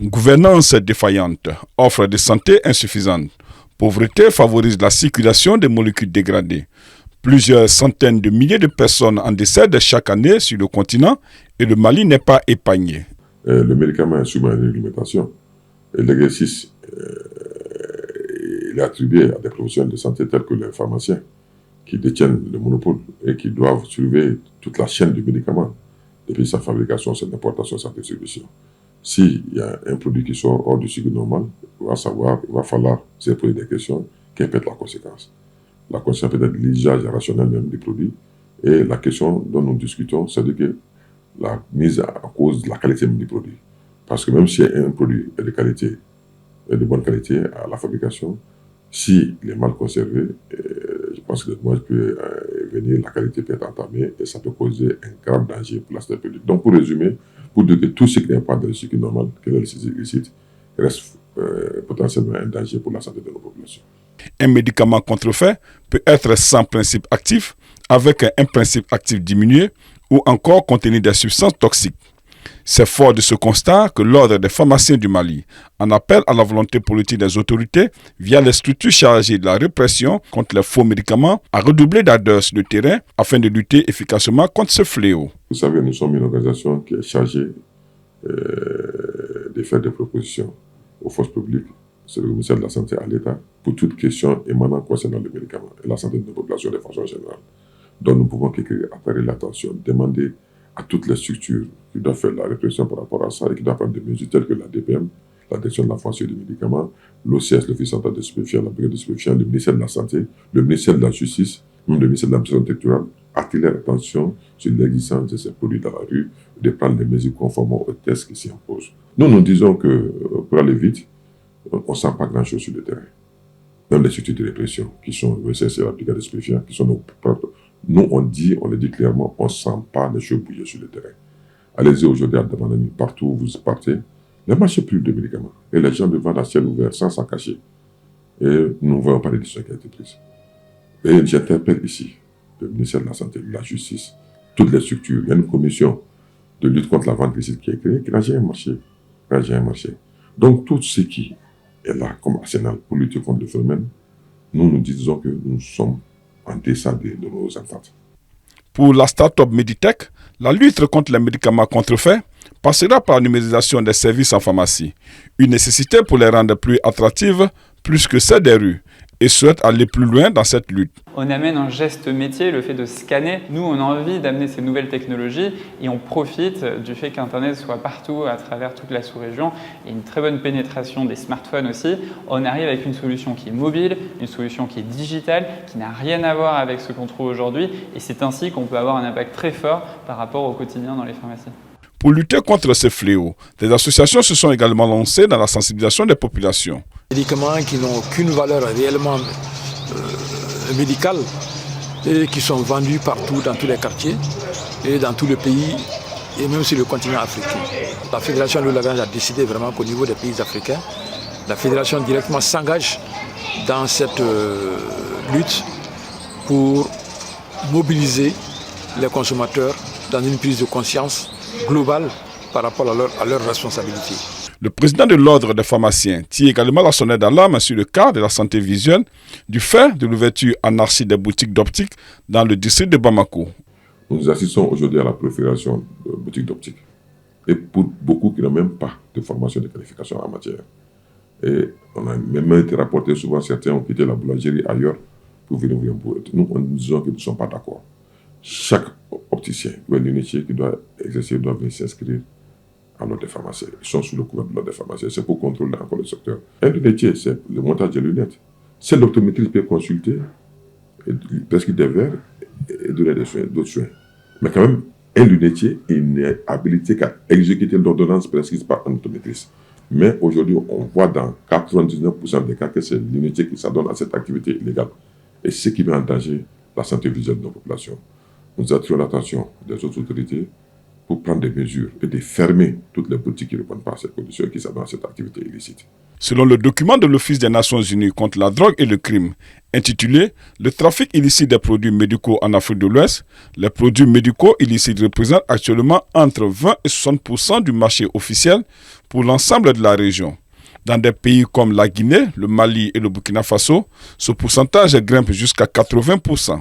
Gouvernance défaillante, offre de santé insuffisante, pauvreté favorise la circulation des molécules dégradées. Plusieurs centaines de milliers de personnes en décèdent chaque année sur le continent et le Mali n'est pas épargné. Le médicament est soumis à une réglementation. L'exercice est attribué à des professionnels de santé tels que les pharmaciens qui détiennent le monopole et qui doivent surveiller toute la chaîne du médicament, depuis sa fabrication, son importation, sa distribution. S'il y a un produit qui sort hors du cycle normal, il va falloir se poser des questions. Quelle peut être la conséquence? La conséquence peut être l'usage rationnel même des produits. Et la question dont nous discutons, c'est que la mise en cause de la qualité même du produit. Parce que même si un produit est de qualité, est de bonne qualité à la fabrication, s'il est mal conservé, je pense que le dommage peut venir, la qualité peut être entamée et ça peut causer un grave danger pour la santé publique. Donc pour résumer, pour dire que tout ce qui n'est pas dans le cycle normal, que le cycle illicite, reste potentiellement un danger pour la santé de nos populations. Un médicament contrefait peut être sans principe actif, avec un principe actif diminué ou encore contenir des substances toxiques. C'est fort de ce constat que l'Ordre des pharmaciens du Mali en appelle à la volonté politique des autorités, via les structures chargées de la répression contre les faux médicaments, à redoubler d'ardeur sur le terrain afin de lutter efficacement contre ce fléau. Vous savez, nous sommes une organisation qui est chargée de faire des propositions aux forces publiques, c'est le ministère de la Santé à l'État, pour toute question émanant concernant les médicaments et la santé de nos populations de façon générale. Donc nous pouvons attirer l'attention, demander à toutes les structures qui doivent faire la répression par rapport à ça et qui doivent prendre des mesures telles que la DPM, la direction de la pharmacie et des médicaments, l'OCS, l'Office central des stupéfiants, la brigade des stupéfiants, le ministère de la Santé, le ministère de la Justice, même le ministère de l'Administration territoriale, attirer l'attention sur l'existence de ces produits dans la rue, de prendre des mesures conformes aux tests qui s'y imposent. Nous disons que pour aller vite, on ne sent pas grand-chose sur le terrain. Même les structures de répression, qui sont l'OCS et la brigade des stupéfiants, qui sont nos propres. Nous, on le dit clairement, on ne sent pas les choses bouger sur le terrain. Allez-y aujourd'hui à Damanani, partout où vous partez, les marchés publics de médicaments. Et les gens le vendent à ciel ouvert, sans s'en cacher. Et nous ne voyons pas les décisions qui ont été prises. Et j'interpelle ici le ministère de la Santé, de la Justice, toutes les structures. Il y a une commission de lutte contre la vente illicite qui est créée, qui n'a jamais marché. Donc, tout ce qui est là comme arsenal pour lutter contre le phénomène, nous disons que nous sommes en deçà de nos attentes. Pour la start-up Meditech, la lutte contre les médicaments contrefaits passera par la numérisation des services en pharmacie, une nécessité pour les rendre plus attractives, plus que celle des rues, et souhaite aller plus loin dans cette lutte. On amène un geste métier, le fait de scanner. Nous, on a envie d'amener ces nouvelles technologies et on profite du fait qu'Internet soit partout à travers toute la sous-région. Il y a une très bonne pénétration des smartphones aussi. On arrive avec une solution qui est mobile, une solution qui est digitale, qui n'a rien à voir avec ce qu'on trouve aujourd'hui. Et c'est ainsi qu'on peut avoir un impact très fort par rapport au quotidien dans les pharmacies. Pour lutter contre ce fléau, des associations se sont également lancées dans la sensibilisation des populations. Des médicaments qui n'ont aucune valeur réellement médicale et qui sont vendus partout dans tous les quartiers et dans tout le pays et même sur le continent africain. La Fédération de l'Alliance a décidé vraiment qu'au niveau des pays africains, la Fédération directement s'engage dans cette lutte pour mobiliser les consommateurs dans une prise de conscience globale par rapport à leurs responsabilités. Le président de l'Ordre des pharmaciens tire également la sonnette d'alarme sur le cas de la santé visuelle du fait de l'ouverture anarchique des boutiques d'optique dans le district de Bamako. Nous assistons aujourd'hui à la prolifération de boutiques d'optique. Et pour beaucoup qui n'ont même pas de formation de qualification en matière. Et on a même été rapporté souvent, certains ont quitté la boulangerie ailleurs pour venir ouvrir un bout. Nous, disons que nous ne sommes pas d'accord. Chaque opticien ou lunetier qui doit exercer doit venir s'inscrire à l'ordre des pharmaciens. Ils sont sous le couvert de l'ordre des pharmaciens. C'est pour contrôler encore le secteur. Un lunetier, c'est le montage des lunettes. C'est l'optométriste qui peut consulter, prescrire des verres et donner d'autres soins. Mais quand même, un lunetier, il n'est habilité qu'à exécuter l'ordonnance prescrite par un optométriste. Mais aujourd'hui, on voit dans 99% des cas que c'est le lunetier qui s'adonne à cette activité illégale. Et ce qui met en danger la santé visuelle de nos populations. Nous attirons l'attention des autres autorités pour prendre des mesures et de fermer toutes les boutiques qui ne répondent pas à ces conditions et qui s'adonnent à cette activité illicite. Selon le document de l'Office des Nations Unies contre la drogue et le crime, intitulé « Le trafic illicite des produits médicaux en Afrique de l'Ouest », les produits médicaux illicites représentent actuellement entre 20 et 60% du marché officiel pour l'ensemble de la région. Dans des pays comme la Guinée, le Mali et le Burkina Faso, ce pourcentage grimpe jusqu'à 80%.